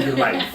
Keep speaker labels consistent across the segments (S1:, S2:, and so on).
S1: your life?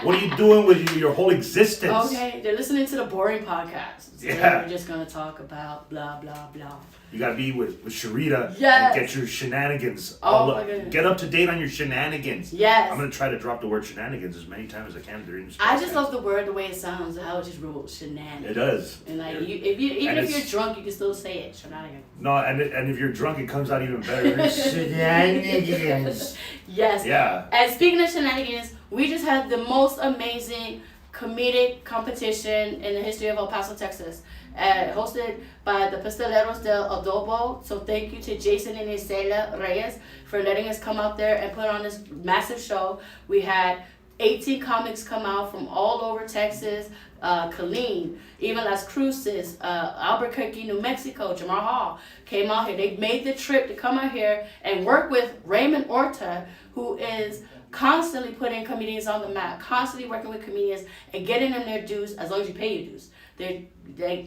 S1: What are you doing with your whole existence?
S2: Okay, they're listening to the boring podcast. So
S1: Yeah.
S2: we're just going to talk about blah, blah, blah.
S1: You gotta be with Sharita
S2: Yes.
S1: and get your shenanigans.
S2: Oh my goodness.
S1: Get up to date on your shenanigans.
S2: Yes.
S1: I'm gonna try to drop the word shenanigans as many times as I can during this podcast.
S2: I just love the word, the way it sounds, how it just rolls, shenanigans.
S1: It does.
S2: And like,
S1: Yeah.
S2: even if you're drunk, you can still say it, shenanigans.
S1: No, and if you're drunk, it comes out even better. Shenanigans.
S2: Yes.
S1: Yeah.
S2: And speaking of shenanigans, we just had the most amazing comedic competition in the history of El Paso, Texas. Hosted by the Pasteleros del Adobo. So thank you to Jason and Isela Reyes for letting us come out there and put on this massive show. We had 18 comics come out from all over Texas, Killeen, even Las Cruces, Albuquerque, New Mexico, Jamar Hall came out here. They made the trip to come out here and work with Raymond Orta, who is constantly putting comedians on the map, constantly working with comedians and getting them their dues as long as you pay your dues. I'm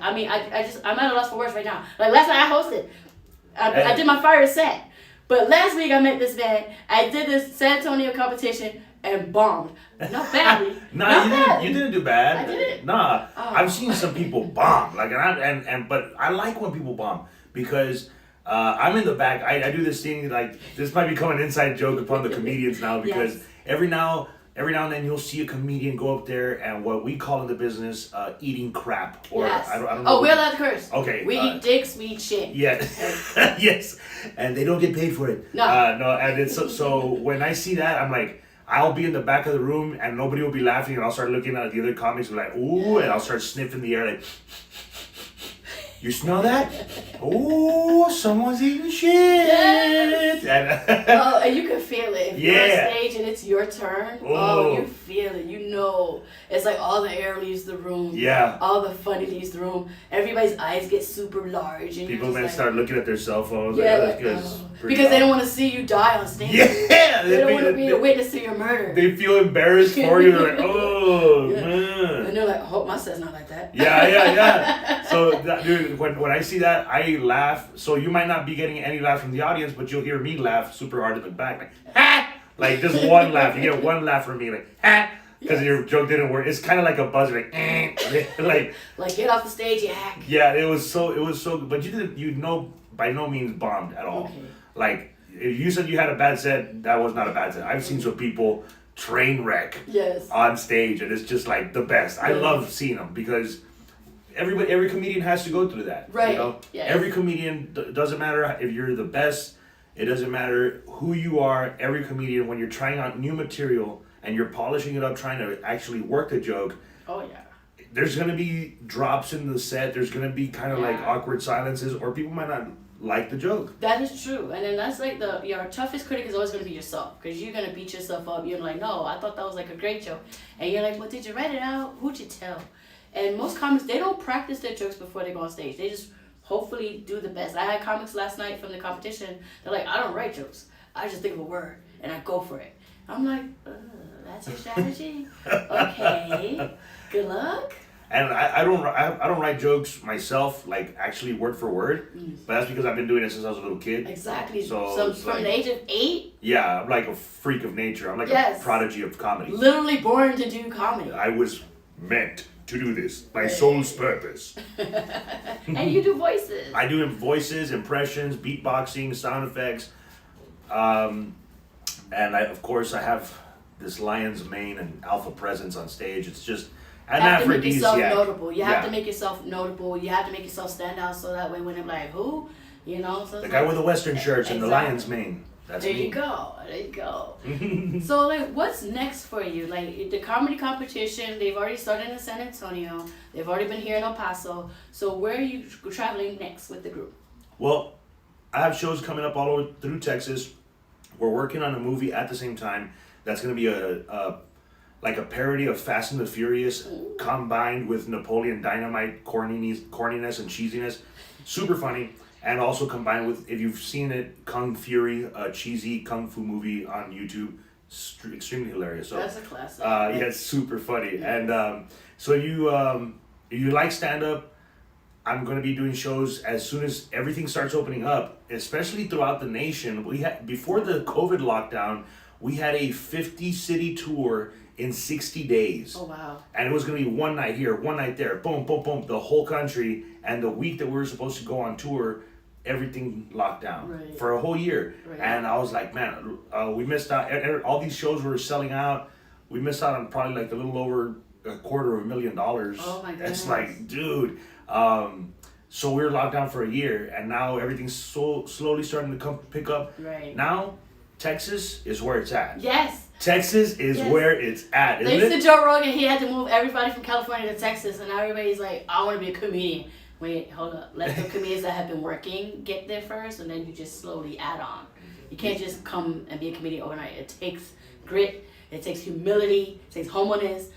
S2: at a loss for words right now. Like last night I hosted. I did my fire set. But last week I met this man. I did this San Antonio competition and bombed. Not badly.
S1: You didn't do bad.
S2: I didn't?
S1: Nah.
S2: Oh.
S1: I've seen some people bomb. But I like when people bomb because I'm in the back. I do this thing like this might become an inside joke upon the comedians now because
S2: Yes.
S1: every now and then you'll see a comedian go up there and what we call in the business eating crap or
S2: Yes.
S1: I don't know.
S2: Oh, we're allowed to curse.
S1: Okay.
S2: We eat dicks, we eat shit.
S1: Yeah. Yes. And they don't get paid for it.
S2: No.
S1: No. And it's so when I see that, I'm like, I'll be in the back of the room and nobody will be laughing, and I'll start looking at the other comics and be like, ooh, and I'll start sniffing the air like, you smell that? Oh, someone's eating shit.
S2: Yes.
S1: And,
S2: And you can feel it. If you're on stage and it's your turn, you feel it. You know. It's like all the air leaves the room.
S1: Yeah.
S2: All the funny leaves the room. Everybody's eyes get super large. And
S1: people
S2: you're
S1: may
S2: just
S1: start looking at their cell phones.
S2: Yeah,
S1: Like,
S2: because they don't want to see you die on stage.
S1: Yeah.
S2: They don't want to be a witness to your murder.
S1: They feel embarrassed for you. They're like, oh, man.
S2: And they're like, oh, my set's not like that.
S1: Yeah. So, dude, when I see that, I laugh. So you might not be getting any laugh from the audience, but you'll hear me laugh super hard in the back, like ha! Like just one laugh. You get one laugh from me, like ha! Because your joke didn't work. It's kind of like a buzzer, like
S2: like get off the stage, you hack.
S1: Yeah, it was so. But you by no means bombed at all.
S2: Okay.
S1: Like if you said you had a bad set, that was not a bad set. I've seen some people train wreck on stage, and it's just like the best. I love seeing them because every comedian has to go through that.
S2: Right.
S1: You know?
S2: Yes.
S1: Every comedian, doesn't matter if you're the best, it doesn't matter who you are, every comedian, when you're trying out new material and you're polishing it up, trying to actually work a joke, there's going to be drops in the set, there's going to be kind of like awkward silences, or people might not like the joke.
S2: That is true. And then that's like your toughest critic is always going to be yourself, because you're going to beat yourself up. You're like, no, I thought that was like a great joke. And you're like, well, did you write it out? Who'd you tell? And most comics, they don't practice their jokes before they go on stage. They just hopefully do the best. I had comics last night from the competition. They're like, I don't write jokes. I just think of a word and I go for it. I'm like, that's your strategy? Okay. Good luck.
S1: And I don't write jokes myself, like actually word for word, but that's because I've been doing it since I was a little kid.
S2: Exactly.
S1: So
S2: from the age of 8?
S1: Yeah, I'm like a freak of nature. I'm like a prodigy of comedy.
S2: Literally born to do comedy.
S1: I was meant to do this. My soul's purpose.
S2: And you do voices.
S1: I do voices, impressions, beatboxing, sound effects. And of course I have this lion's mane and alpha presence on stage. It's just an
S2: You have to make
S1: aphrodisiac.
S2: yourself notable. You have to make yourself notable. You have to make yourself stand out so that way when they're like, who? You know? So
S1: the guy with the western shirts and the lion's mane. That's
S2: there
S1: me.
S2: you go. There you go. So, like, what's next for you? Like, the comedy competition, they've already started in San Antonio. They've already been here in El Paso. So, where are you traveling next with the group?
S1: Well, I have shows coming up all over through Texas. We're working on a movie at the same time that's going to be a parody of Fast and the Furious combined with Napoleon Dynamite corniness and cheesiness. Super funny. And also combined with, if you've seen it, Kung Fury, a cheesy kung fu movie on YouTube, extremely hilarious. So,
S2: that's a classic.
S1: Yeah, it's super funny. And so if you like stand-up, I'm going to be doing shows as soon as everything starts opening up, especially throughout the nation. We had, before the COVID lockdown, we had a 50-city tour in 60 days.
S2: Oh, wow.
S1: And it was going to be one night here, one night there, boom, boom, boom, the whole country. And the week that we were supposed to go on tour, everything locked down for a whole year.
S2: Right.
S1: And I was like, man, we missed out. All these shows were selling out. We missed out on probably like a little over $250,000.
S2: Oh my goodness.
S1: It's like, dude. So we were locked down for a year, and now everything's so slowly starting to pick up.
S2: Right.
S1: Now, Texas is where it's at.
S2: Yes.
S1: Texas is where it's at, isn't
S2: Thanks
S1: it?
S2: to Joe Rogan, he had to move everybody from California to Texas, and now everybody's like, I want to be a comedian. Wait, hold up. Let the comedians that have been working get there first, and then you just slowly add on. You can't just come and be a comedian overnight. It takes grit, it takes humility, it takes humbleness,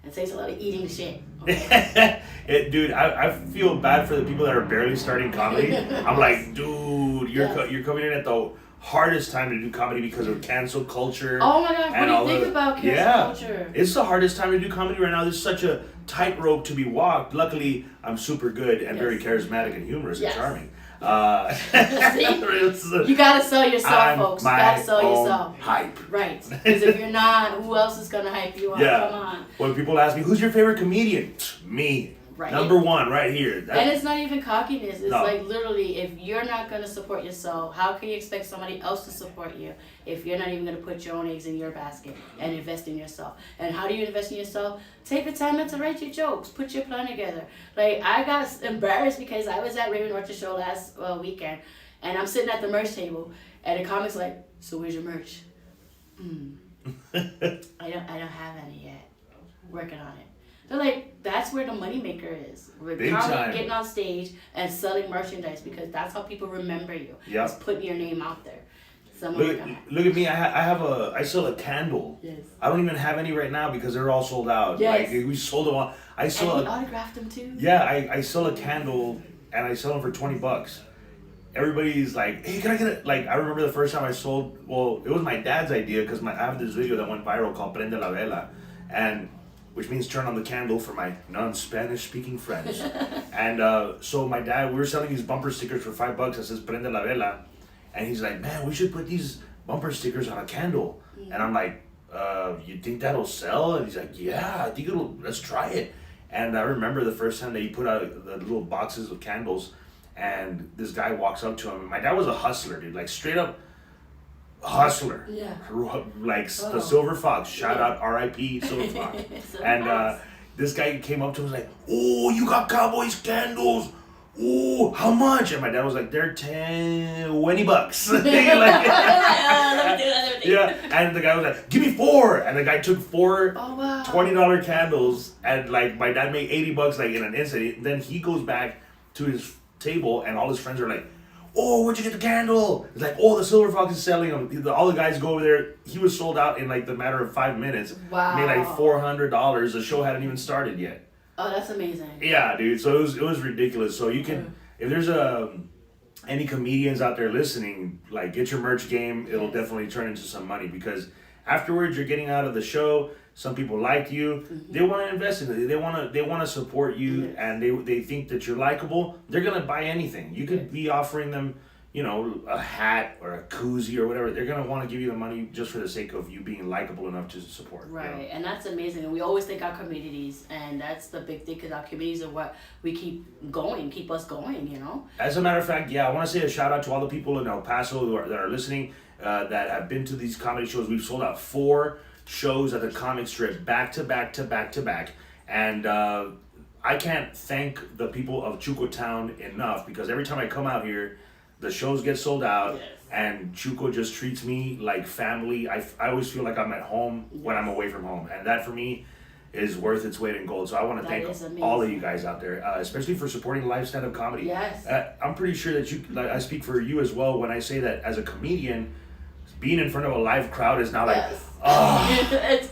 S2: it takes a lot of eating shit. Okay?
S1: Dude, I feel bad for the people that are barely starting comedy. I'm like, dude, you're coming in at the hardest time to do comedy because of cancel culture.
S2: Oh my God, what do you think about cancel culture?
S1: It's the hardest time to do comedy right now. There's such a tightrope to be walked. Luckily, I'm super good and very charismatic and humorous and charming.
S2: See? You gotta sell yourself, folks. You gotta sell yourself.
S1: Hype.
S2: Right. Because if you're not, who else is gonna hype you up?
S1: Yeah.
S2: Come on.
S1: When people ask me, who's your favorite comedian? Me.
S2: Right.
S1: Number one, right here.
S2: And it's not even cockiness. It's like literally, if you're not gonna support yourself, how can you expect somebody else to support you if you're not even gonna put your own eggs in your basket and invest in yourself? And how do you invest in yourself? Take the time out to write your jokes, put your plan together. Like, I got embarrassed because I was at Raven Orchard show last weekend, and I'm sitting at the merch table, and the comic's like, "So where's your merch?" I don't have any yet. Working on it. They're like, that's where the moneymaker is. With comedy, getting on stage and selling merchandise, because that's how people remember you.
S1: Yep.
S2: Just putting your name out there.
S1: Look at me. I sell a candle.
S2: Yes.
S1: I don't even have any right now because they're all sold out.
S2: Yes.
S1: Like, we sold them all.
S2: And he autographed them too.
S1: Yeah, I sell a candle and I sell them for $20. Everybody's like, hey, can I get it? Like, I remember the first time I sold. Well, it was my dad's idea because I have this video that went viral called "Prende la Vela," which means turn on the candle for my non-Spanish speaking friends. And so my dad, we were selling these bumper stickers for $5 that says "Prende la Vela," and he's like, man, we should put these bumper stickers on a candle. And I'm like, you think that'll sell? And he's like, yeah, I think let's try it. And I remember the first time that he put out the little boxes of candles, and this guy walks up to him. My dad was a hustler, dude, like straight up hustler.
S2: Yeah.
S1: Like the Silver Fox. Shout out R.I.P. Silver Fox. And this guy came up to him and was like, oh, you got Cowboys candles. Oh, how much? And my dad was like, they're $20. Yeah. And the guy was like, give me 4. And the guy took 4 $20 candles, and like my dad made $80 like in an instant. Then he goes back to his table, and all his friends are like, oh, where'd you get the candle? It's like, oh, the Silver Fox is selling them. All the guys go over there. He was sold out in like the matter of 5 minutes.
S2: Wow.
S1: Made like $400. The show hadn't even started yet.
S2: Oh, that's amazing.
S1: Yeah, dude. So it was ridiculous. So you can, if there's any comedians out there listening, like, get your merch game. It'll definitely turn into some money, because afterwards you're getting out of the show. Some people like you. They want to invest in it. They want to support you, and they think that you're likable. They're gonna buy anything. You could be offering them, a hat or a koozie or whatever. They're gonna want to give you the money just for the sake of you being likable enough to support.
S2: Right, and that's amazing. And we always thank our communities, and that's the big thing, because our communities are what we keep us going.
S1: As a matter of fact, I want to say a shout out to all the people in El Paso that are listening, that have been to these comedy shows. We've sold out 4 shows at the comic strip back to back, and I can't thank the people of Chuco Town enough, because every time I come out here, the shows get sold out, and Chuco just treats me like family. I always feel like I'm at home when I'm away from home, and that for me is worth its weight in gold. So I want to thank all of you guys out there, especially for supporting live stand-up comedy.
S2: Yes.
S1: I'm pretty sure that I speak for you as well when I say that as a comedian, being in front of a live crowd is now like,
S2: it's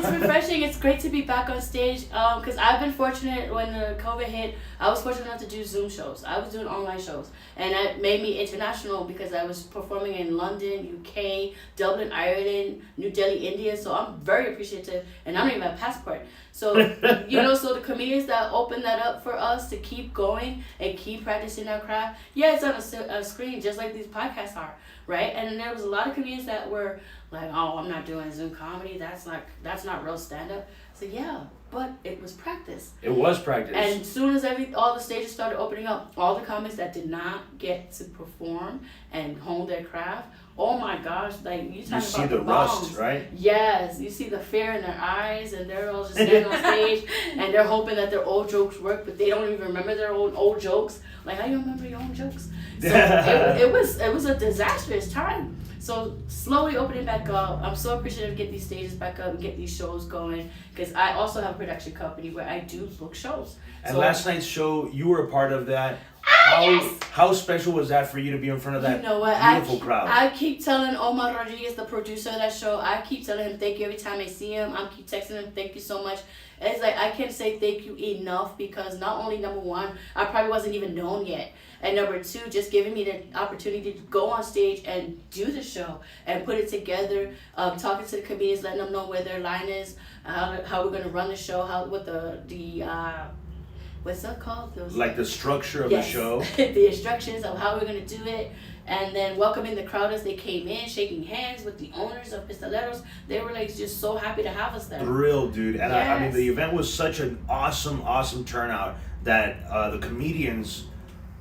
S2: refreshing. It's great to be back on stage, because I've been fortunate when the COVID hit. I was fortunate enough to do Zoom shows. I was doing online shows, and that made me international, because I was performing in London, UK, Dublin, Ireland, New Delhi, India. So I'm very appreciative, and I don't even have a passport. So so the comedians that open that up for us to keep going and keep practicing our craft. Yeah, it's on a screen, just like these podcasts are. right? And there was a lot of comedians that were like, oh, I'm not doing Zoom comedy. That's not real stand up. So yeah, but it was practice.
S1: It was practice.
S2: And as soon as all the stages started opening up, all the comics that did not get to perform and hone their craft, oh my gosh, like you talking
S1: see
S2: about
S1: the rust,
S2: bombs.
S1: right?
S2: Yes, you see the fear in their eyes, and they're all just standing on stage, and they're hoping that their old jokes work, but they don't even remember their own old jokes. Like, how you remember your own jokes? So it was a disastrous time. So slowly opening back up. I'm so appreciative of getting these stages back up and get these shows going, because I also have a production company where I do book shows.
S1: And
S2: so,
S1: last night's show, you were a part of that.
S2: yes.
S1: How special was that for you to be in front of that beautiful crowd?
S2: I keep telling Omar Rodriguez, the producer of that show, I keep telling him thank you every time I see him. I keep texting him thank you so much. It's like I can't say thank you enough, because not only number one, I probably wasn't even known yet, and number two, just giving me the opportunity to go on stage and do the show and put it together, talking to the comedians, letting them know where their line is, how we're gonna run the show, what the what's that called?
S1: Like the structure of the show.
S2: The instructions of how we're gonna do it, and then welcoming the crowd as they came in, shaking hands with the owners of Pistoleros. They were like just so happy to have us there.
S1: Thrilled, dude. And
S2: yes.
S1: I mean, the event was such an awesome turnout that the comedians,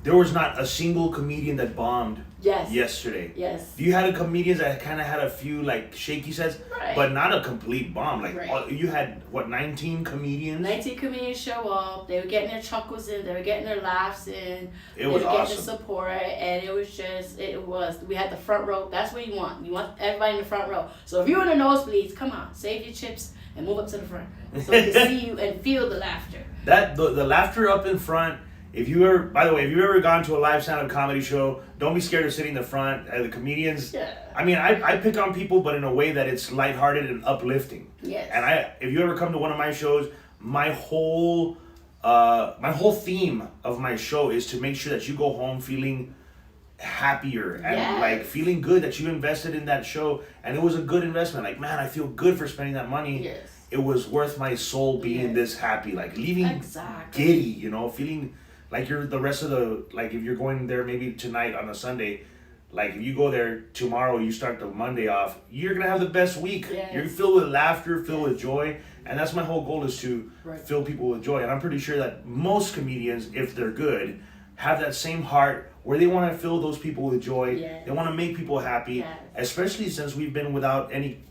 S1: there was not a single comedian that bombed yesterday.
S2: Yes.
S1: You had comedians that kind of had a few like shaky sets,
S2: right.
S1: but not a complete bomb. Like
S2: right.
S1: You had, what, 19 comedians?
S2: 19 comedians show up. They were getting their chuckles in. They were getting their laughs in.
S1: It was
S2: they were
S1: awesome.
S2: getting the support, and we had the front row. That's what you want. You want everybody in the front row. So if you're in the nosebleeds, come on, save your chips and move up to the front so we can see you and feel the laughter.
S1: The laughter up in front. If you've ever gone to a live stand-up comedy show, don't be scared of sitting in the front. The comedians, I mean, I pick on people, but in a way that it's lighthearted and uplifting.
S2: Yes.
S1: And if you ever come to one of my shows, my whole theme of my show is to make sure that you go home feeling happier and like feeling good that you invested in that show, and it was a good investment. Like, man, I feel good for spending that money.
S2: Yes.
S1: It was worth my soul being this happy, like leaving giddy, feeling like you're the rest of like if you're going there maybe tonight on a Sunday, like if you go there tomorrow, you start the Monday off, you're gonna have the best week.
S2: Yes.
S1: You're filled with laughter, filled with joy, and that's my whole goal, is to fill people with joy. And I'm pretty sure that most comedians, if they're good, have that same heart where they want to fill those people with joy.
S2: Yes.
S1: They want to make people happy, especially since we've been without any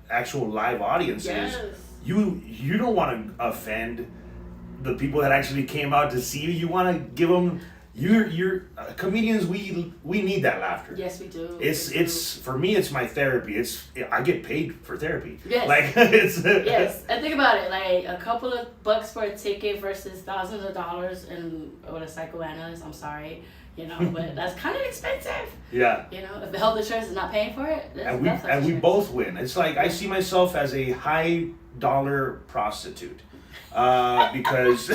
S1: actual live audiences.
S2: Yes.
S1: You don't want to offend the people that actually came out to see you. You want to give them, you're comedians, we need that laughter.
S2: Yes, we do.
S1: It's for me, it's my therapy. I get paid for therapy.
S2: Yes.
S1: Like it's
S2: yes. And think about it, like a couple of bucks for a ticket versus thousands of dollars with a psychoanalyst. I'm sorry, but that's kind of expensive.
S1: Yeah.
S2: If the health insurance is not paying for it,
S1: and we both win. It's like I see myself as a high dollar prostitute. Because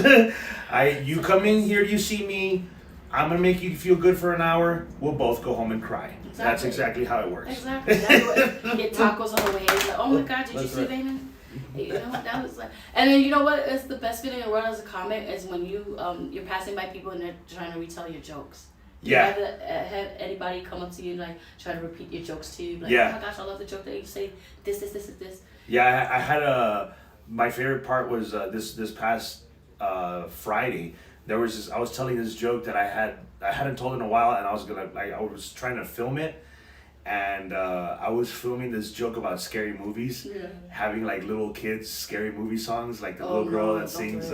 S1: you come in here, you see me, I'm gonna make you feel good for an hour. We'll both go home and cry. Exactly. That's exactly how it works.
S2: Exactly. Get tacos on the way. Like, oh my God, did you see Raymond? That was like, and then you know what? It's the best feeling in the world as a comic is when you're passing by people and they're trying to retell your jokes. You ever have anybody come up to you and like try to repeat your jokes to you? Like, oh my gosh, I love the joke that you say this.
S1: Yeah, I had my favorite part was this past Friday. There was this. I was telling this joke that I hadn't told in a while, and I was trying to film it, and I was filming this joke about scary movies, having like little kids scary movie songs, like the little girl that sings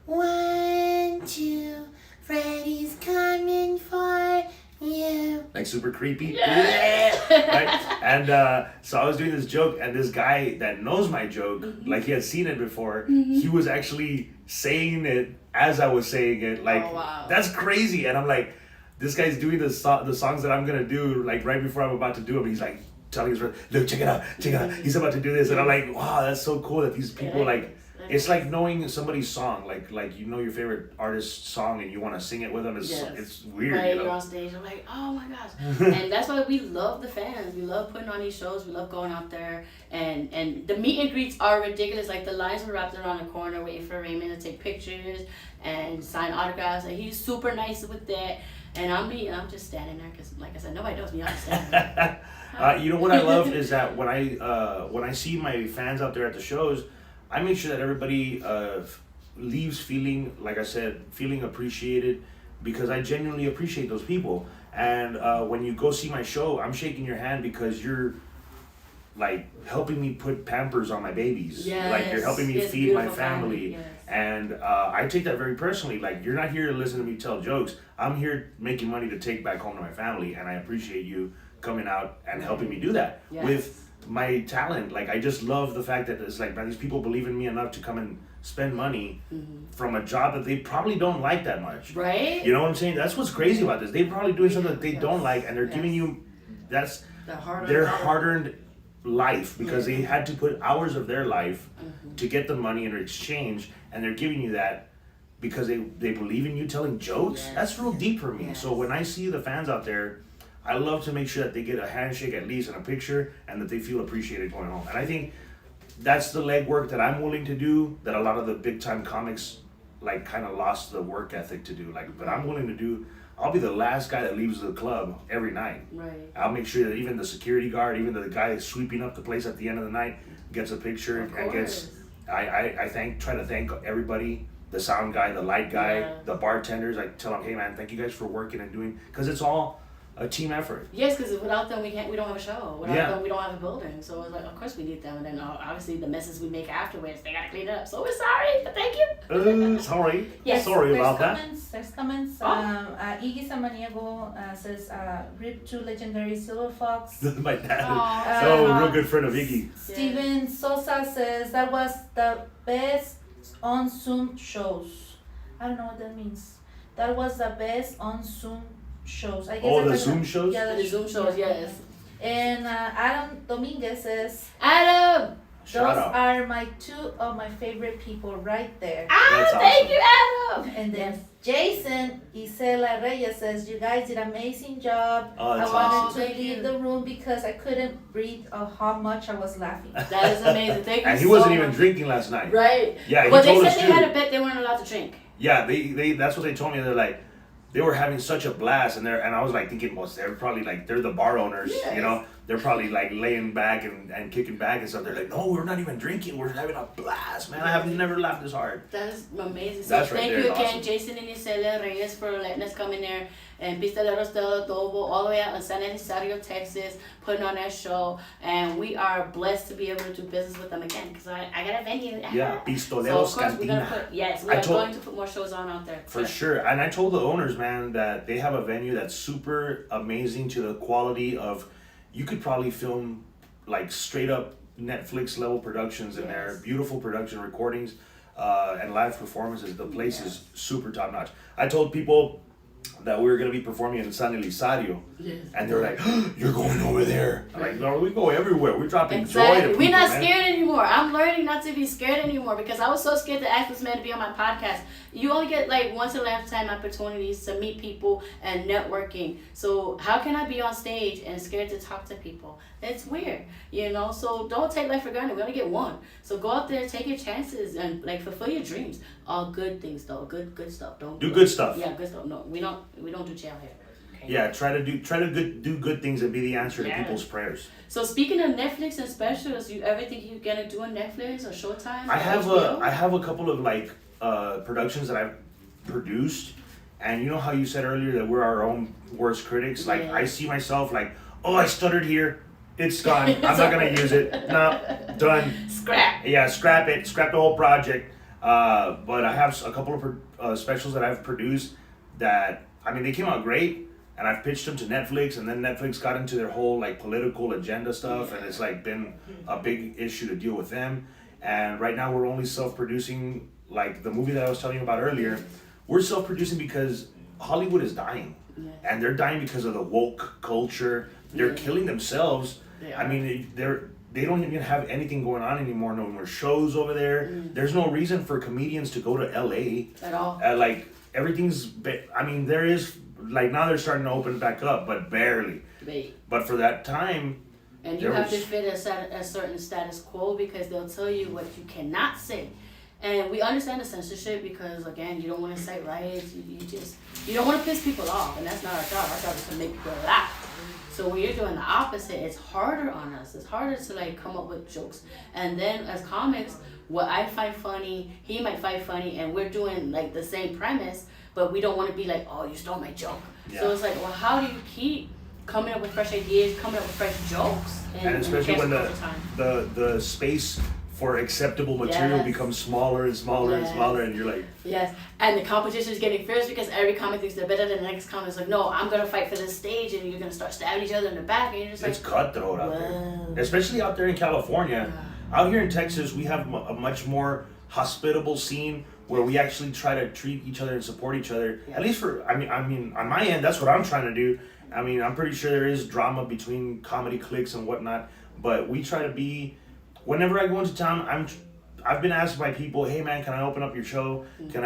S1: 1, 2, Freddy's coming for you. Like super creepy. Right? And so I was doing this joke, and this guy that knows my joke, like he had seen it before, he was actually saying it as I was saying it. Like, that's crazy. And I'm like, this guy's doing the songs that I'm gonna do, like right before I'm about to do them. He's like telling his friend, look, check it out. He's about to do this. And I'm like, wow, that's so cool that these people it's like knowing somebody's song, like your favorite artist's song and you want to sing it with them. It's weird.
S2: Right, you're on stage. I'm like, oh my gosh, and that's why we love the fans. We love putting on these shows. We love going out there, and the meet and greets are ridiculous. Like the lines were wrapped around the corner, waiting for Raymond to take pictures and sign autographs, and he's super nice with that. And I'm just standing there because, like I said, nobody knows me. I'm just standing there.
S1: You know what I love is that when I see my fans out there at the shows, I make sure that everybody leaves feeling, like I said, feeling appreciated, because I genuinely appreciate those people. And when you go see my show, I'm shaking your hand because you're like helping me put Pampers on my babies.
S2: Yes.
S1: Like you're helping me
S2: Yes,
S1: feed my
S2: beautiful
S1: family.
S2: Yes.
S1: And I take that very personally. Like, you're not here to listen to me tell jokes. I'm here making money to take back home to my family, and I appreciate you coming out and helping me do that
S2: Yes.
S1: with my talent. Like, I just love the fact that it's like, man, these people believe in me enough to come and spend money from a job that they probably don't like that much.
S2: Right?
S1: You know what I'm saying? That's what's crazy about this. They're probably doing something that they don't like, and they're
S2: Yes.
S1: giving you that's
S2: The
S1: their hard-earned life, because they had to put hours of their life to get the money in exchange, and they're giving you that because they believe in you telling jokes.
S2: Yes.
S1: That's real deep for me.
S2: Yes.
S1: So when I see the fans out there, I love to make sure that they get a handshake at least and a picture, and that they feel appreciated going home. And I think that's the legwork that I'm willing to do, that a lot of the big time comics like kind of lost the work ethic to do. Like, but I'm willing to do. I'll be the last guy that leaves the club every night.
S2: Right.
S1: I'll make sure that even the security guard, even the guy sweeping up the place at the end of the night, gets a picture
S2: Of
S1: and gets.
S2: course.
S1: I try to thank everybody, the sound guy, the light guy,
S2: Yeah.
S1: the bartenders. I tell them, hey man, thank you guys for working and doing, because it's all a team effort.
S2: Yes, because without them we don't have a show. Without
S1: Yeah.
S2: them we don't have a building. So it's like, of course we need them, and then obviously the messes we make afterwards, they gotta clean it up. So we're sorry, but thank you.
S1: Sorry.
S2: Yes,
S1: Sorry about that.
S3: There's comments.
S2: Oh.
S3: Iggy Samaniego says, "Rip to legendary Silver Fox."
S1: My dad.
S2: Aw.
S1: So real good friend of Iggy.
S3: Steven Sosa says that was the best on Zoom shows. I don't know what that means. That was the best on Zoom shows. I guess
S1: Oh,
S3: that
S1: the
S3: was
S1: Zoom shows?
S3: Yeah,
S2: The Zoom shows, yes.
S3: And Adam Dominguez says,
S2: Adam!
S1: Shout
S3: "Those
S1: out.
S3: are two of my favorite people right there."
S1: That's
S2: Thank
S1: awesome.
S2: you, Adam!
S3: And then
S2: Yes.
S3: Jason Isela Reyes says, "You guys did an amazing job.
S1: Oh,
S3: I
S1: that's
S3: wanted
S1: awesome.
S3: to
S2: Thank
S3: leave
S2: you.
S3: the room because I couldn't breathe of how much I was laughing."
S2: That is amazing. Thank you
S1: And he
S2: so
S1: wasn't even
S2: much.
S1: drinking last night.
S2: Right.
S1: Yeah, he
S2: Well, they
S1: told
S2: said
S1: us
S2: they
S1: too.
S2: had a bet they weren't allowed to drink.
S1: Yeah, they that's what they told me. They're like, they were having such a blast, and I was like thinking, well, they're probably like, they're the bar owners,
S2: Yes.
S1: you know, they're probably like laying back and kicking back and stuff. They're like, no, we're not even drinking, we're having a blast, man. I have never laughed this hard.
S2: That is amazing. So
S1: That's right
S2: thank
S1: there,
S2: you again,
S1: awesome.
S2: Jason and Isela Reyes, for letting us come in there and Pistaleros del Adobo all the way out in San Antonio, Texas, putting on that show. And we are blessed to be able to do business with them again, because I got a venue.
S1: Yeah,
S2: So
S1: Pistoleros
S2: of course we're
S1: Cantina.
S2: gonna we
S1: I
S2: are
S1: told-
S2: going to put more shows on out there.
S1: For sure. And I told the owners, man, that they have a venue that's super amazing to the quality of, you could probably film like straight up Netflix level productions in there,
S2: Yes.
S1: beautiful production recordings, and live performances. The place is super top notch. I told people that we were going to be performing in San Elizario,
S2: Yes.
S1: and they were like, "You're going over there." I'm like, no, we go everywhere. We're dropping joy to
S2: Exactly.
S1: people,
S2: We're not
S1: man.
S2: scared anymore. I'm learning not to be scared anymore, because I was so scared to ask this man to be on my podcast. You only get like once in a lifetime opportunities to meet people and networking. So how can I be on stage and scared to talk to people? It's weird, you know. So don't take life for granted. We only get one. So go out there, take your chances, and like fulfill your dreams. All good things though. Good stuff. Don't
S1: Do good stuff.
S2: Yeah, good stuff. No, we don't do jail here. Okay?
S1: Yeah, try to do good things and be the answer to
S2: Yeah.
S1: people's prayers.
S2: So speaking of Netflix and specials, you ever think you're gonna do on Netflix or Showtime?
S1: I
S2: or
S1: have
S2: HBO?
S1: I have a couple of like productions that I've produced, and you know how you said earlier that we're our own worst critics. Like,
S2: Yeah.
S1: I see myself like, oh, I stuttered here, it's gone. I'm not gonna use it. No, done.
S2: Scrap.
S1: Yeah, scrap it. Scrap the whole project. But I have a couple of specials that I've produced that, I mean, they came out great, and I've pitched them to Netflix, and then Netflix got into their whole like political agenda stuff, and it's like been a big issue to deal with them. And right now we're only self-producing, like the movie that I was telling you about earlier. We're self-producing because Hollywood is dying,
S2: Yeah.
S1: and they're dying because of the woke culture. They're
S2: Yeah.
S1: killing themselves.
S2: They
S1: I
S2: are.
S1: mean, they don't even have anything going on anymore. No more shows over there. There's no reason for comedians to go to LA.
S2: At all.
S1: Like everything's. I mean, there is like now they're starting to open back up, but barely.
S2: Wait.
S1: But for that time,
S2: And you
S1: there
S2: have to
S1: was-
S2: fit a certain status quo, because they'll tell you what you cannot say. And we understand the censorship because, again, you don't want to incite riots. You don't want to piss people off, and that's not our job. Our job is to make people laugh. So when you're doing the opposite, it's harder on us. It's harder to like come up with jokes. And then as comics, what I find funny, he might find funny, and we're doing like the same premise, but we don't want to be like, oh, you stole my joke. Yeah. So it's like, well, how do you keep coming up with fresh ideas, coming up with fresh jokes?
S1: And especially when the space for acceptable material becomes smaller and smaller and smaller, and you're like...
S2: Yes, and the competition is getting fierce because every comic thinks they're better than the next comic. It's like, no, I'm going to fight for this stage, and you're going to start stabbing each other in the back, and you're just like...
S1: It's cutthroat out there. Especially out there in California. Yeah. Out here in Texas, we have a much more hospitable scene where we actually try to treat each other and support each other. Yeah. At least for, I mean, on my end, that's what I'm trying to do. I mean, I'm pretty sure there is drama between comedy cliques and whatnot, but we try to be... Whenever I go into town, I've been asked by people, hey man, can I open up your show? Can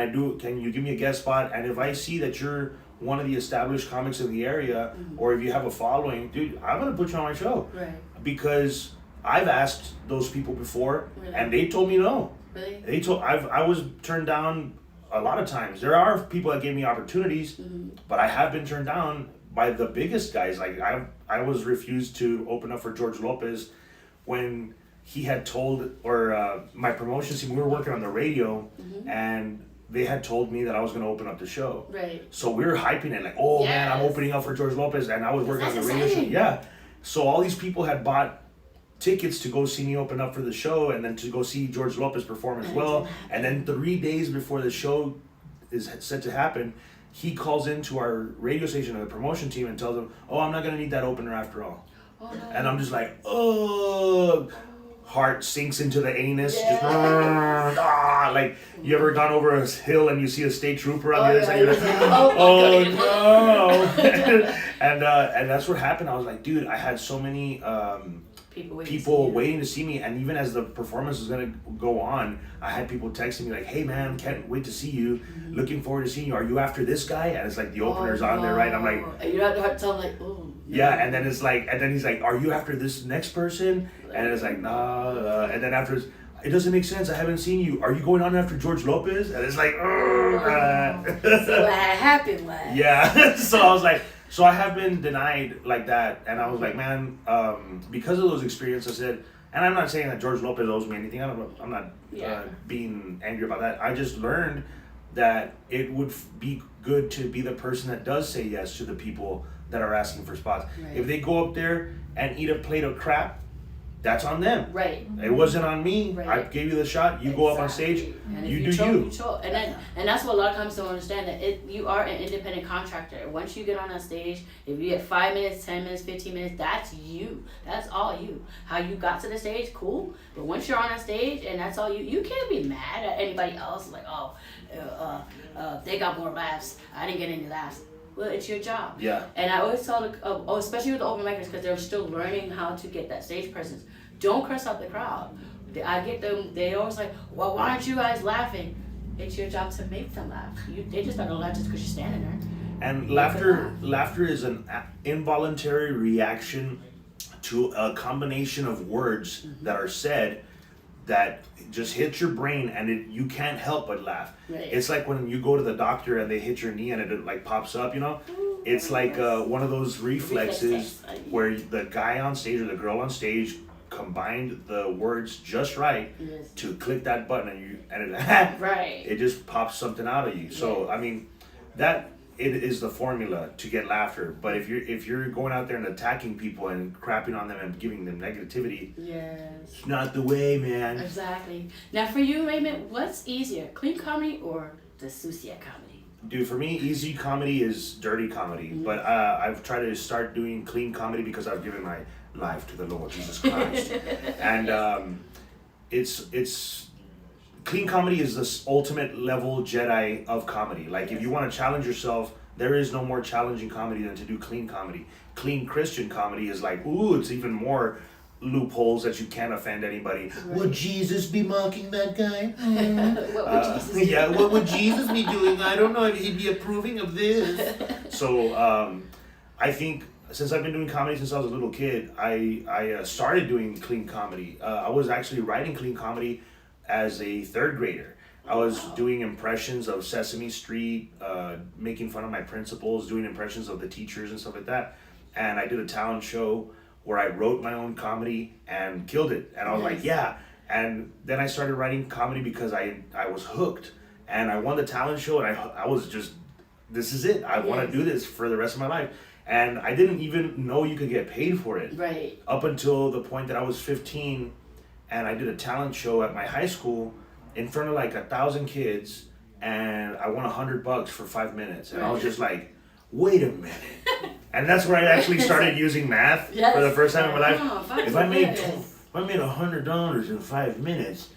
S1: you give me a guest spot? And if I see that you're one of the established comics in the area, or if you have a following, dude, I'm gonna put you on my show.
S2: Right.
S1: Because I've asked those people before, and they told me no.
S2: Really?
S1: I was turned down a lot of times. There are people that gave me opportunities, but I have been turned down by the biggest guys. Like I was refused to open up for George Lopez when he had told, or my promotion team, we were working on the radio, and they had told me that I was going to open up the show.
S2: Right.
S1: So we were hyping it like, oh man, I'm opening up for George Lopez, and I was working on the radio show. Yeah. So all these people had bought tickets to go see me open up for the show, and then to go see George Lopez perform as well. And then 3 days before the show is set to happen, he calls into our radio station, the promotion team, and tells them, oh, I'm not going to need that opener after all. Oh, no. And I'm just like, oh... Heart sinks into the anus. Just, like, you ever gone over a hill and you see a state trooper on the other side? You're like, oh no! And that's what happened. I was like, dude, I had so many people waiting to see me, and even as the performance was gonna go on, I had people texting me like, hey man, can't wait to see you. Looking forward to seeing you. Are you after this guy? And it's like the opener's on there, right? I'm like,
S2: and you have to tell them like, oh.
S1: Yeah, and then it's like, and then he's like, are you after this next person? And it's like, nah. And then after, it doesn't make sense. I haven't seen you. Are you going on after George Lopez? And it's like,
S2: So what happened was.
S1: Yeah. So I was like, so I have been denied like that. And I was like, man, because of those experiences, I said, and I'm not saying that George Lopez owes me anything. I'm not being angry about that. I just learned that it would be good to be the person that does say yes to the people that are asking for spots. Right. If they go up there and eat a plate of crap, that's on them.
S2: Right.
S1: It wasn't on me. Right. I gave you the shot. You go up on stage.
S2: And
S1: you do you.
S2: And that's what a lot of times don't understand, that you are an independent contractor. Once you get on that stage, if you get 5 minutes, 10 minutes, 15 minutes, that's you. That's all you. How you got to the stage, cool. But once you're on that stage and that's all you, you can't be mad at anybody else. Like, they got more laughs. I didn't get any laughs. Well, it's your job. Yeah. And I always tell, especially with the open micers, because they're still learning how to get that stage presence. Don't curse out the crowd. I get them. They always like, well, why aren't you guys laughing? It's your job to make them laugh. They just not gonna laugh just because you're standing there.
S1: And laughter is an involuntary reaction to a combination of words that are said that just hits your brain, and you can't help but laugh. Right. It's like when you go to the doctor and they hit your knee and it like pops up, you know? Ooh, it's like one of those reflexes where the guy on stage or the girl on stage combined the words just right to click that button, and it just pops something out of you. So I mean, that it is the formula to get laughter. But if you're going out there and attacking people and crapping on them and giving them negativity, it's not the way, man.
S2: Exactly. Now for you, Raymond, what's easier, clean comedy or the sucia comedy?
S1: Dude, for me, easy comedy is dirty comedy. But I've tried to start doing clean comedy because I've given my life to the Lord Jesus Christ. And it's clean comedy is this ultimate level Jedi of comedy. Like, if you want to challenge yourself, there is no more challenging comedy than to do clean comedy. Clean Christian comedy is like, ooh, it's even more loopholes that you can't offend anybody. Right. Would Jesus be mocking that guy? What would Jesus do? Yeah, what would Jesus be doing? I don't know if he'd be approving of this. So I think since I've been doing comedy since I was a little kid, I started doing clean comedy. I was actually writing clean comedy as a third grader. I was doing impressions of Sesame Street, making fun of my principals, doing impressions of the teachers and stuff like that. And I did a talent show where I wrote my own comedy and killed it. And I was like, yeah. And then I started writing comedy because I was hooked. And I won the talent show, and I was just, this is it. I want to do this for the rest of my life. And I didn't even know you could get paid for it.
S2: Right.
S1: Up until the point that I was 15, and I did a talent show at my high school in front of like 1,000 kids, and I won $100 for 5 minutes. And I was just like, wait a minute. And that's where I actually started using math for the first time in my life. If I made $100 in 5 minutes,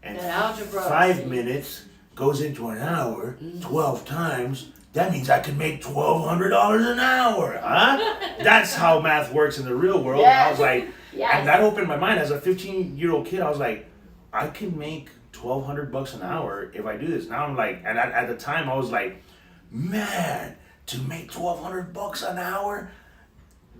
S1: and 5 minutes goes into an hour, 12 times, that means I can make $1,200 an hour, huh? That's how math works in the real world. And I was like, and that opened my mind. As a 15-year-old kid, I was like, I can make $1,200 an hour if I do this. Now I'm like, and at the time I was like, man, to make $1,200 an hour,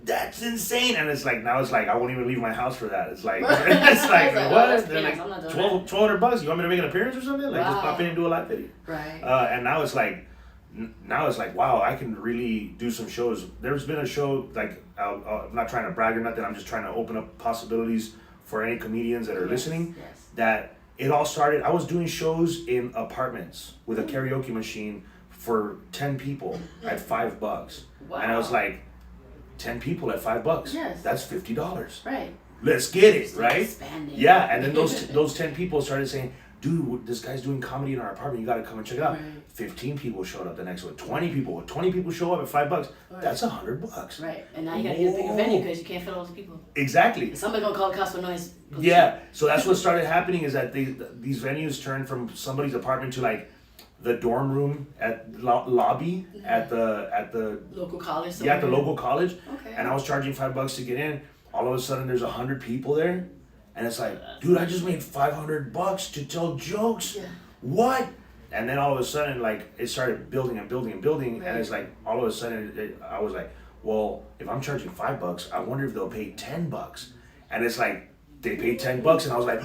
S1: that's insane. And it's like, now it's like, I won't even leave my house for that. It's like, it's like, what? They're like, $1,200? You want me to make an appearance or something? Like, just pop in and do a live video.
S2: Right.
S1: And now it's like, wow, I can really do some shows. There's been a show, like, I'm not trying to brag or nothing, I'm just trying to open up possibilities for any comedians that are listening. That it all started, I was doing shows in apartments with a karaoke machine for 10 people at $5. Wow. And I was like, 10 people at $5.
S2: Yes.
S1: That's $50.
S2: Right.
S1: Let's get it, right?
S2: Expanding.
S1: Yeah, and then those 10 people started saying, dude, this guy's doing comedy in our apartment. You got to come and check it out. Right. 15 people showed up the next one. 20 people. 20 people show up at $5. Right. That's $100.
S2: Right. And now you got to get a bigger venue because you can't fit all those people.
S1: Exactly.
S2: Somebody's going to call the cops for noise.
S1: Yeah. So that's what started happening is that these venues turned from somebody's apartment to like the dorm room at lobby at the
S2: local college.
S1: Yeah, at the local college.
S2: Okay.
S1: And I was charging $5 to get in. All of a sudden, there's 100 people there, and it's like, dude, I just made $500 to tell jokes. Yeah. What? And then all of a sudden, like, it started building and building and building, right. And it's like all of a sudden, I was like, well, if I'm charging $5, I wonder if they'll pay $10. And it's like they paid $10, and I was like,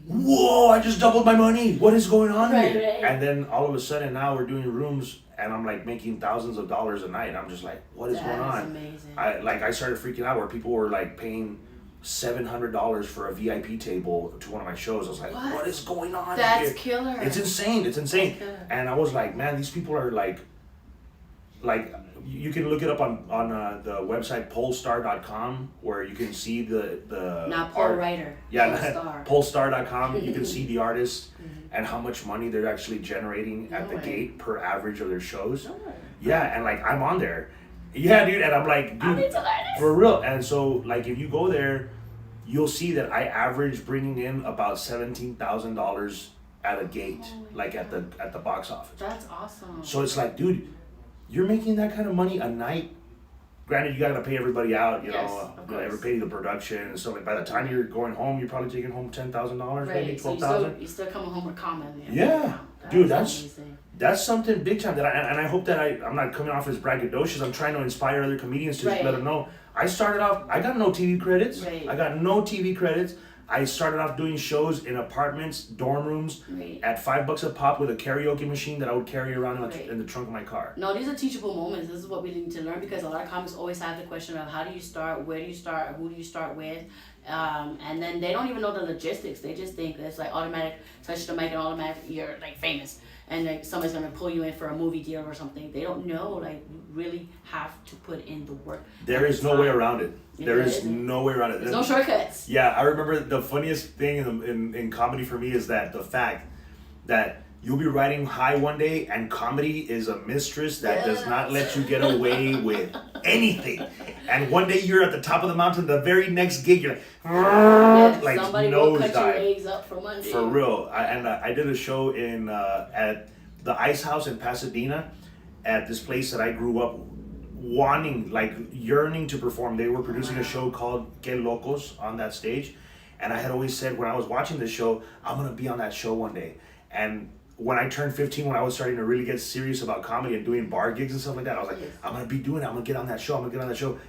S1: whoa, I just doubled my money. What is going on here? Right. And then all of a sudden now we're doing rooms and I'm like making thousands of dollars a night. And I'm just like, what is going on?
S2: Amazing.
S1: I started freaking out where people were like paying $700 for a VIP table to one of my shows. I was like, what is going on here?
S2: That's killer.
S1: It's insane. It's insane. And I was like, man, these people are like you can look it up on the website polestar.com where you can see the
S2: not Paul Writer.
S1: Yeah, polestar.com. You can see the artists and how much money they're actually generating at the gate per average of their shows. Yeah, and like I'm on there. Yeah, dude, and I'm like, dude, for real. And so like if you go there, you'll see that I average bringing in about $17,000 at a gate, like at the box office.
S2: That's awesome.
S1: So it's like, dude, you're making that kind of money a night. Granted, you gotta pay everybody out, you know, pay the production and stuff. Like by the time you're going home, you're probably taking home $10,000, maybe $12,000.
S2: So you're still coming home with common.
S1: Yeah, dude, that's something big time. I hope that I'm not coming off as braggadocious. I'm trying to inspire other comedians to just let them know. I started off. I got no TV credits.
S2: Right.
S1: I got no TV credits. I started off doing shows in apartments, dorm rooms, at $5 a pop with a karaoke machine that I would carry around in the trunk of my car.
S2: No, these are teachable moments. This is what we need to learn because a lot of comics always have the question of how do you start, where do you start, who do you start with, and then they don't even know the logistics. They just think it's like automatic, touch the mic and automatic, you're like famous. And like somebody's gonna pull you in for a movie deal or something. They don't know, like you really have to put in the work.
S1: There is no way around it. There is no way around it.
S2: There's no shortcuts.
S1: Yeah, I remember the funniest thing in comedy for me is that the fact that you'll be riding high one day and comedy is a mistress that does not let you get away with anything. And one day you're at the top of the mountain, the very next gig you're like
S2: somebody will cut your legs up from under you.
S1: For real. I did a show in at the Ice House in Pasadena at this place that I grew up wanting, like yearning to perform. They were producing a show called Que Locos on that stage. And I had always said when I was watching this show, I'm going to be on that show one day. And when I turned 15, when I was starting to really get serious about comedy and doing bar gigs and stuff like that, I was like, I'm gonna be doing it. I'm gonna get on that show. And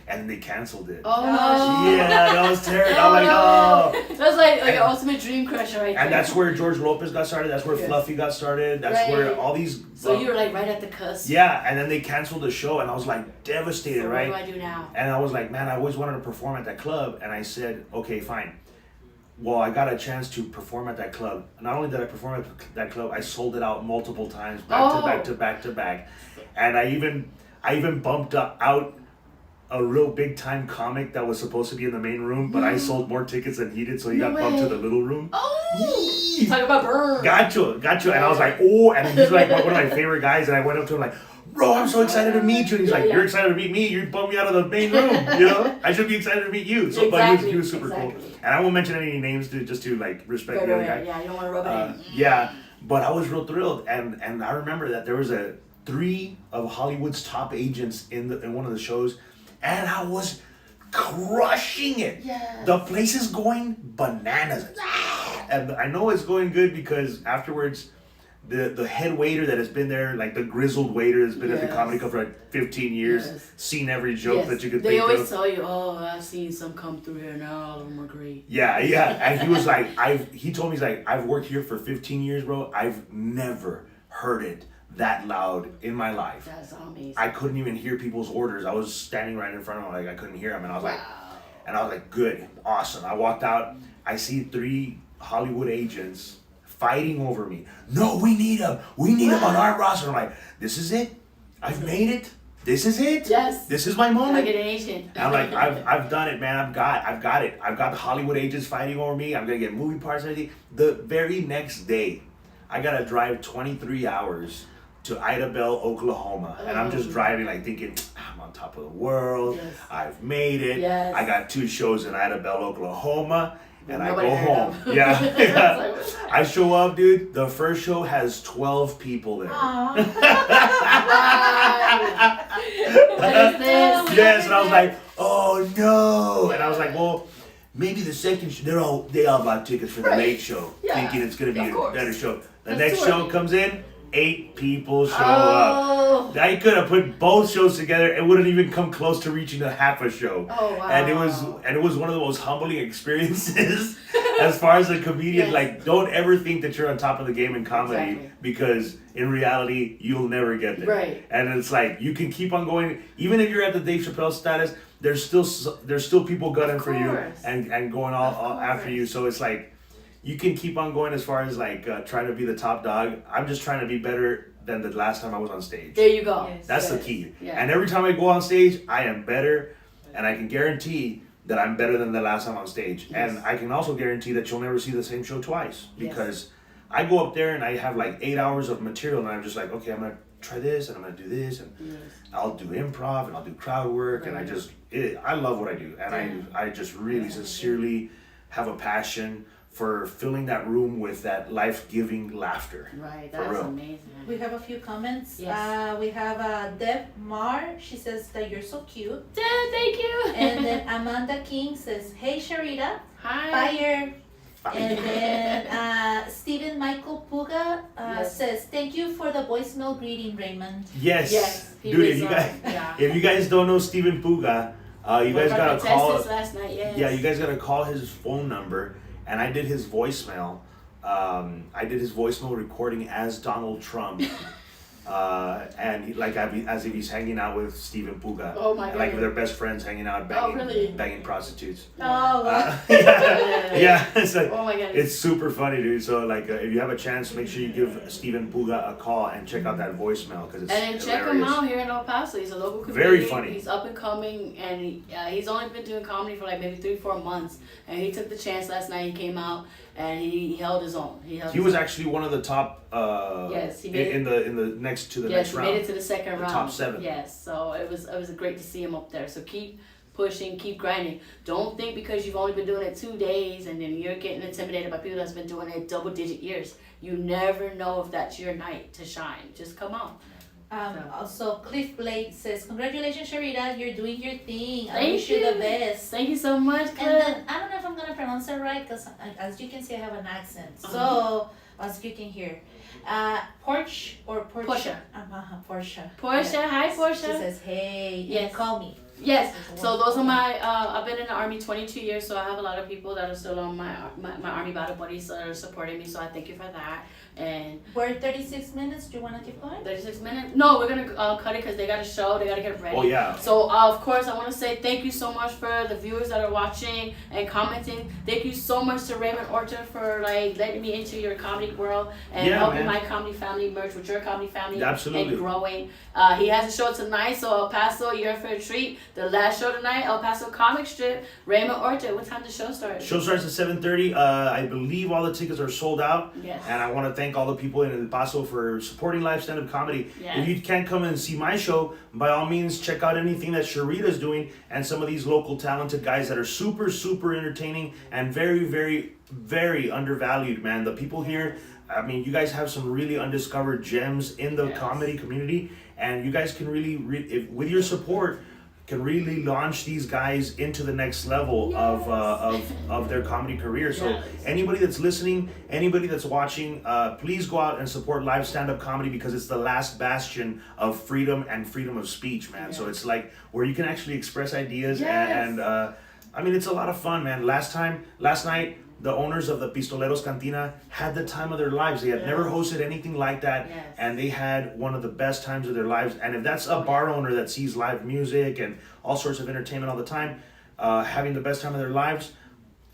S1: then they canceled it.
S2: Oh no.
S1: Yeah, that was terrible. I'm like, oh.
S2: That's like your ultimate dream crusher right there.
S1: And that's where George Lopez got started. That's where Fluffy got started. That's where all these.
S2: So you were like right at the cusp.
S1: Yeah, and then they canceled the show, and I was like devastated, right?
S2: What do I do now?
S1: And I was like, man, I always wanted to perform at that club, and I said, okay, fine. Well, I got a chance to perform at that club. Not only did I perform at that club, I sold it out multiple times, back to back. And I even bumped out a real big time comic that was supposed to be in the main room, but I sold more tickets than he did, so he got bumped to the little room.
S2: Oh, talk about burn.
S1: Got you. And I was like, oh, and he's like one of my favorite guys, and I went up to him like, bro, I'm so excited to meet you. And he's like, you're excited to meet me? You bumped me out of the main room, you know? I should be excited to meet you. So, but he was super cool. And I won't mention any names just to like respect the other guy.
S2: Yeah, you don't want to rub it in.
S1: Yeah, but I was real thrilled. And I remember that there was 3 of Hollywood's top agents in one of the shows, and I was crushing it.
S2: Yes.
S1: The place is going bananas. And I know it's going good because afterwards, the head waiter that has been there, like the grizzled waiter that's been at the comedy club for like 15 years, seen every joke that you could think of.
S2: They always tell you, oh, I've seen some come through here now, all of them are great.
S1: Yeah. And he was like, he told me, he's like, I've worked here for 15 years, bro. I've never heard it that loud in my life.
S2: That's amazing.
S1: I couldn't even hear people's orders. I was standing right in front of him, like I couldn't hear them. And I was like, good, awesome. I walked out, I see 3 Hollywood agents fighting over me. No, we need him. We need him on our roster. I'm like, this is it. I've made it. This is it.
S2: Yes.
S1: This is my moment.
S2: I get an agent.
S1: And I'm like, I've done it, man. I've got it. I've got the Hollywood agents fighting over me. I'm gonna get movie parts and everything. The very next day, I gotta drive 23 hours to Idabel, Oklahoma. And I'm just driving like thinking, I'm on top of the world.
S2: Yes.
S1: I've made it.
S2: Yes.
S1: I got 2 shows in Idabel, Oklahoma. And
S2: Nobody
S1: I go home. Yeah. I show up, dude. The first show has 12 people there.
S2: What is this?
S1: Yes, and I was like, oh no. And I was like, well, maybe the second show, they all bought tickets for the late show, thinking it's going to be a better show. The next show comes in, 8 people show up. I could have put both shows together. It wouldn't even come close to reaching a half a show.
S2: Oh wow!
S1: And it was one of the most humbling experiences as far as a comedian.
S2: Yes.
S1: Like, don't ever think that you're on top of the game in comedy because in reality you'll never get there.
S2: Right.
S1: And it's like you can keep on going, even if you're at the Dave Chappelle status. There's still people gunning for you and going all after you. So it's like. You can keep on going as far as like trying to be the top dog. I'm just trying to be better than the last time I was on stage.
S2: There you go.
S3: Yes.
S1: That's the key.
S2: Yeah.
S1: And every time I go on stage, I am better, and I can guarantee that I'm better than the last time on stage.
S2: Yes.
S1: And I can also guarantee that you'll never see the same show twice because I go up there and I have like 8 hours of material, and I'm just like, okay, I'm gonna try this and I'm gonna do this, and I'll do improv and I'll do crowd work, and I love what I do, and I just really sincerely have a passion for filling that room with that life-giving laughter.
S2: Right, that's amazing.
S3: We have a few comments.
S2: Yes.
S3: We have Deb Mar. She says that you're so cute.
S2: Deb, thank you.
S3: And then Amanda King says, hey Sharita.
S2: Hi.
S3: Fire. And then Stephen Michael Puga says, thank you for the voicemail greeting, Raymond.
S1: Yes.
S2: He
S1: Dude,
S2: was,
S1: if you guys don't know Stephen Puga, you guys gotta call.
S2: Last night,
S1: Yeah, you guys gotta call his phone number. And I did his voicemail. I did his voicemail recording as Donald Trump. And as if he's hanging out with Stephen Puga.
S2: Oh my god.
S1: Like they're best friends hanging out banging prostitutes. Yeah. It's like,
S2: oh my god.
S1: it's super funny, dude. So like if you have a chance, make sure you give Stephen Puga a call and check out that voicemail because it's
S2: and then check him out here in El Paso. He's a local comedian.
S1: Very funny.
S2: He's up and coming, and he's only been doing comedy for like maybe 3-4 months. And he took the chance last night. He came out and he held his own. He was
S1: actually one of the top.
S2: Yes, he made
S1: in the next round.
S2: Yes, he made it to the second round.
S1: Top 7.
S2: Yes, so it was great to see him up there. So keep pushing, keep grinding. Don't think because you've only been doing it 2 days and then you're getting intimidated by people that's been doing it double-digit years. You never know if that's your night to shine. Just come on.
S3: Also, Cliff Blade says, congratulations, Sharita. You're doing your thing. I
S2: Thank
S3: wish you the best.
S2: Thank you so much, Cliff.
S3: And then, I don't know if I'm going to pronounce it right because, as you can see, I have an accent. So, as you can hear. Porsche or Porsche?
S2: Portia.
S3: Porsche.
S2: Portia,
S3: Yeah.
S2: hi
S3: She
S2: Portia.
S3: says, hey,
S2: Yes.
S3: and call me.
S2: Yes, so those are my, I've been in the Army 22 years, so I have a lot of people that are still on my Army battle buddies that are supporting me, so I thank you for that. And
S3: We're 36 minutes. Do you want to keep going?
S2: 36 minutes? No, we're going to cut it because they got a show, they got to get ready.
S1: Oh, yeah.
S2: So, of course, I want to say thank you so much for the viewers that are watching and commenting. Thank you so much to Raymond Orton for, like, letting me into your comedy world and
S1: Yeah,
S2: helping
S1: man.
S2: my comedy family merge with your comedy family.
S1: Absolutely.
S2: And growing. He has a show tonight, so El Paso, you're for a treat. The last show tonight, El Paso Comic Strip, Raymond Orton. What time does the show start?
S1: Show starts at 7:30. I believe all the tickets are sold out.
S2: Yes.
S1: And I want to thank all the people in El Paso for supporting live stand-up comedy.
S2: Yes.
S1: If you can't come and see my show, by all means, check out anything that Sharita's doing and some of these local talented guys that are super, super entertaining and very, very, very undervalued, man. The people here, I mean, you guys have some really undiscovered gems in the
S2: Yes.
S1: comedy community, and you guys can really, if, with your support, can really launch these guys into the next level of their comedy career. So
S2: Yes.
S1: anybody that's listening, anybody that's watching, please go out and support live stand-up comedy because it's the last bastion of freedom and freedom of speech, man. So it's like where you can actually express ideas
S2: Yes.
S1: and I mean, it's a lot of fun, man. Last night, the owners of the Pistoleros Cantina had the time of their lives. They had never hosted anything like that,
S2: Yes.
S1: and they had one of the best times of their lives. And if that's a bar owner that sees live music and all sorts of entertainment all the time, having the best time of their lives,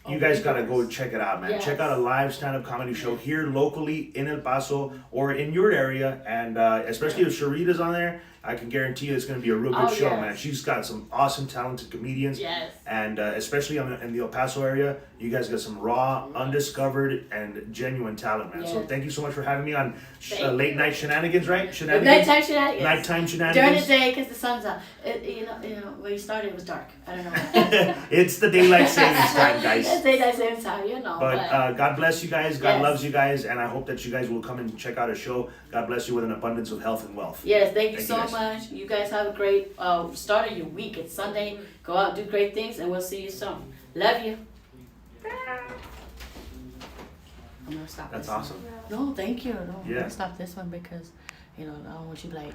S1: you guys gotta go check it out, man.
S2: Yes.
S1: Check out a live stand-up comedy show here locally in El Paso or in your area, and especially if Sharita's on there, I can guarantee you it's gonna be a real good
S2: Oh,
S1: show,
S2: yes.
S1: man. She's got some awesome, talented comedians.
S2: Yes.
S1: And especially in the El Paso area, you guys got some raw, undiscovered, and genuine talent, man. So
S2: Yes.
S1: thank you so much for having me on
S2: Thank
S1: Late
S2: you.
S1: Night Shenanigans, right?
S2: The
S1: Shenanigans?
S2: nighttime shenanigans.
S1: Nighttime
S2: During the
S1: Shenanigans.
S2: day, because the sun's out. You know, when you started, it was dark. I don't know.
S1: It's the daylight savings time,
S2: It's
S1: guys.
S2: daylight savings time, you know.
S1: But God bless you guys. God
S2: Yes.
S1: loves you guys. And I hope that you guys will come and check out a show. God bless you with an abundance of health and wealth.
S2: Yes, thank you
S1: Thank
S2: so
S1: you, guys.
S2: much. You guys have a great start of your week. It's Sunday. Go out, do great things, and we'll see you soon. Love you. I'm gonna stop.
S1: That's
S2: this one.
S1: awesome.
S2: No, thank you. No, I'm
S1: Yeah.
S2: gonna stop this one because, I don't want you to be like.